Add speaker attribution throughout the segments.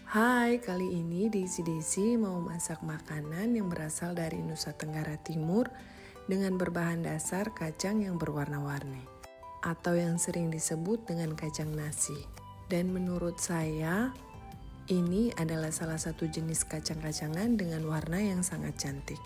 Speaker 1: Hai, kali ini Desi mau masak makanan yang berasal dari Nusa Tenggara Timur dengan berbahan dasar kacang yang berwarna-warni atau yang sering disebut dengan kacang nasi. Dan menurut saya, ini adalah salah satu jenis kacang-kacangan dengan warna yang sangat cantik.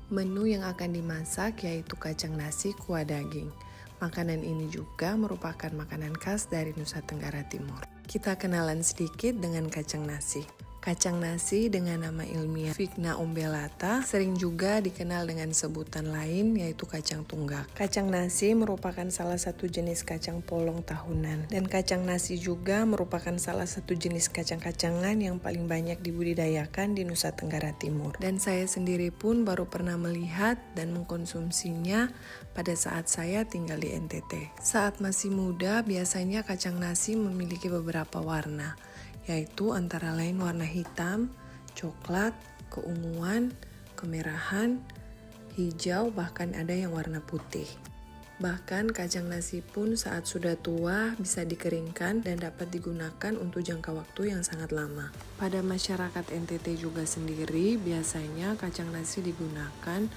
Speaker 1: Menu yang akan dimasak yaitu kacang nasi kuah daging. Makanan ini juga merupakan makanan khas dari Nusa Tenggara Timur. Kita kenalan sedikit dengan kacang nasi. Kacang nasi dengan nama ilmiah Vigna umbellata sering juga dikenal dengan sebutan lain yaitu kacang tunggak. Kacang nasi merupakan salah satu jenis kacang polong tahunan dan kacang nasi juga merupakan salah satu jenis kacang-kacangan yang paling banyak dibudidayakan di Nusa Tenggara Timur. Dan saya sendiri pun baru pernah melihat dan mengkonsumsinya pada saat saya tinggal di NTT. Saat masih muda biasanya kacang nasi memiliki beberapa warna, yaitu antara lain warna hitam, coklat, keunguan, kemerahan, hijau, bahkan ada yang warna putih. Bahkan kacang nasi pun saat sudah tua bisa dikeringkan dan dapat digunakan untuk jangka waktu yang sangat lama. Pada masyarakat NTT juga sendiri biasanya kacang nasi digunakan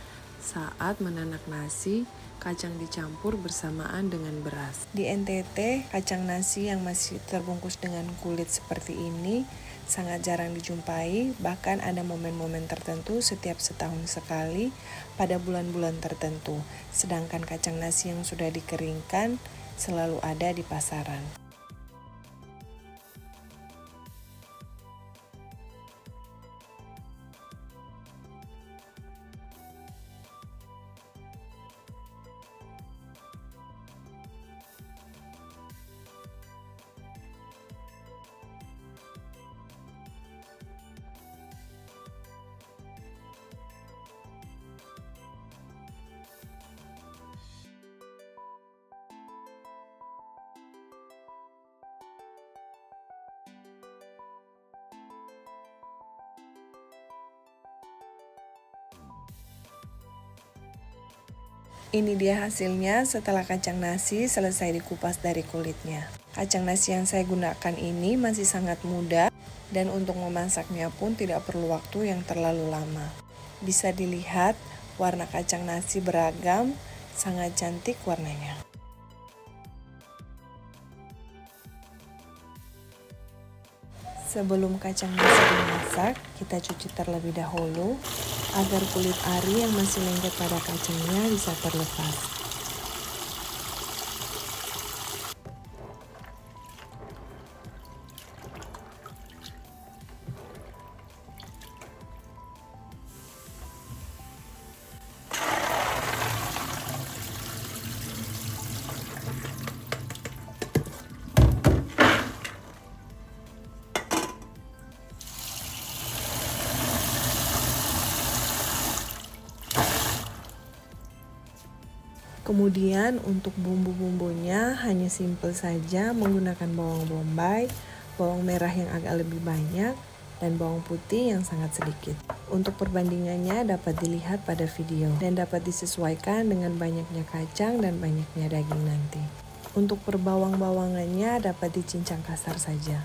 Speaker 1: saat menanak nasi, kacang dicampur bersamaan dengan beras. Di NTT, kacang nasi yang masih terbungkus dengan kulit seperti ini sangat jarang dijumpai, bahkan ada momen-momen tertentu setiap setahun sekali pada bulan-bulan tertentu. Sedangkan kacang nasi yang sudah dikeringkan selalu ada di pasaran. Ini dia hasilnya setelah kacang nasi selesai dikupas dari kulitnya. Kacang nasi yang saya gunakan ini masih sangat muda dan untuk memasaknya pun tidak perlu waktu yang terlalu lama. Bisa dilihat warna kacang nasi beragam, sangat cantik warnanya. Sebelum kacang nasi dimasak, kita cuci terlebih dahulu agar kulit ari yang masih lengket pada kacangnya bisa terlepas. Kemudian untuk bumbu-bumbunya hanya simpel saja menggunakan bawang bombay, bawang merah yang agak lebih banyak, dan bawang putih yang sangat sedikit. Untuk perbandingannya dapat dilihat pada video dan dapat disesuaikan dengan banyaknya kacang dan banyaknya daging nanti. Untuk perbawang-bawangannya dapat dicincang kasar saja.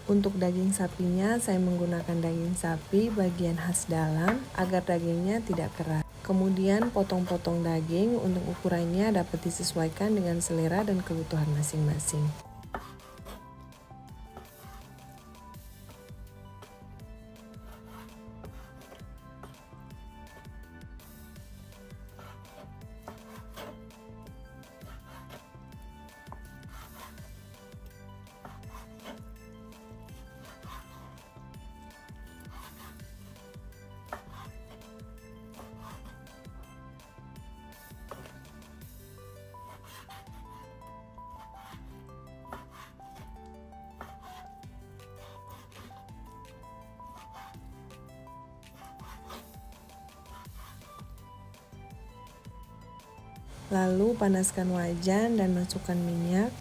Speaker 1: Untuk daging sapinya, saya menggunakan daging sapi bagian khas dalam agar dagingnya tidak keras. Kemudian potong-potong daging untuk ukurannya dapat disesuaikan dengan selera dan kebutuhan masing-masing. Lalu panaskan wajan dan masukkan minyak.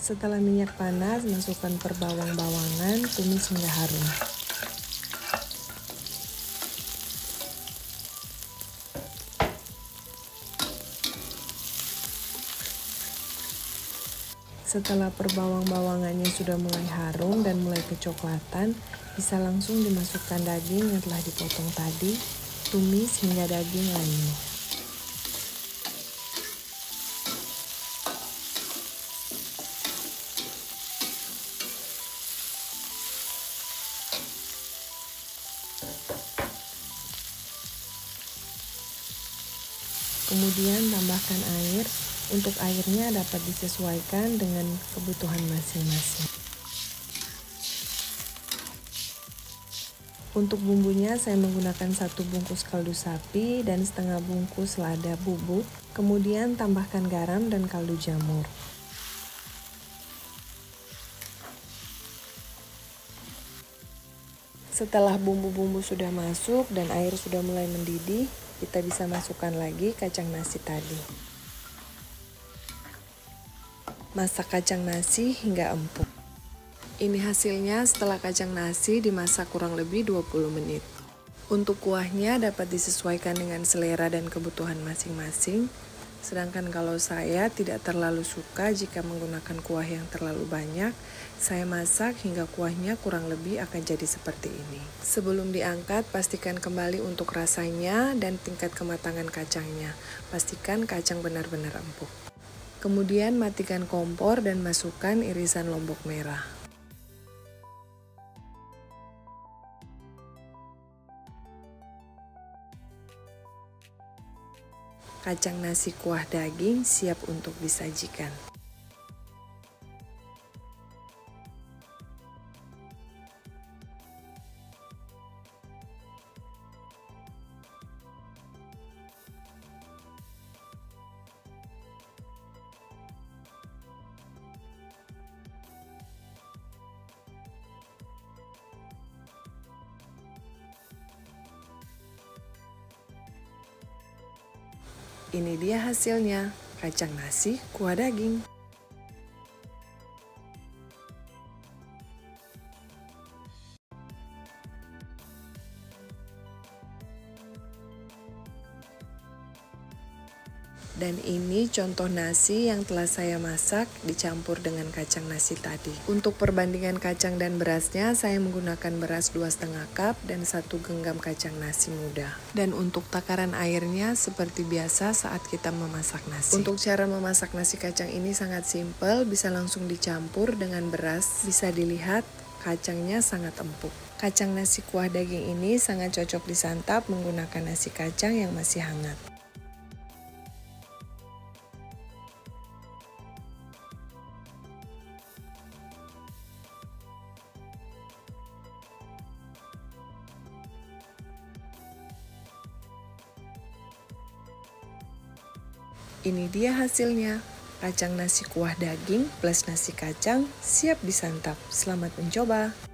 Speaker 1: Setelah minyak panas, masukkan perbawang-bawangan, tumis hingga harum. Setelah perbawang-bawangannya sudah mulai harum dan mulai kecoklatan, bisa langsung dimasukkan daging yang telah dipotong tadi. Tumis hingga daging layu. Kemudian tambahkan air. Untuk airnya dapat disesuaikan dengan kebutuhan masing-masing. Untuk bumbunya saya menggunakan 1 bungkus kaldu sapi dan setengah bungkus lada bubuk. Kemudian tambahkan garam dan kaldu jamur. Setelah bumbu-bumbu sudah masuk dan air sudah mulai mendidih, kita bisa masukkan lagi kacang nasi tadi. Masak kacang nasi hingga empuk. Ini hasilnya setelah kacang nasi dimasak kurang lebih 20 menit. Untuk kuahnya dapat disesuaikan dengan selera dan kebutuhan masing-masing. Sedangkan kalau saya tidak terlalu suka jika menggunakan kuah yang terlalu banyak, saya masak hingga kuahnya kurang lebih akan jadi seperti ini. Sebelum diangkat, pastikan kembali untuk rasanya dan tingkat kematangan kacangnya. Pastikan kacang benar-benar empuk. Kemudian matikan kompor dan masukkan irisan lombok merah. Kacang nasi kuah daging siap untuk disajikan. Ini dia hasilnya, kacang nasi kuah daging. Dan ini contoh nasi yang telah saya masak dicampur dengan kacang nasi tadi. Untuk perbandingan kacang dan berasnya, saya menggunakan beras 2,5 cup dan 1 genggam kacang nasi muda. Dan untuk takaran airnya seperti biasa saat kita memasak nasi. Untuk cara memasak nasi kacang ini sangat simpel, bisa langsung dicampur dengan beras. Bisa dilihat kacangnya sangat empuk. Kacang nasi kuah daging ini sangat cocok disantap menggunakan nasi kacang yang masih hangat. Ini dia hasilnya, kacang nasi kuah daging plus nasi kacang siap disantap. Selamat mencoba!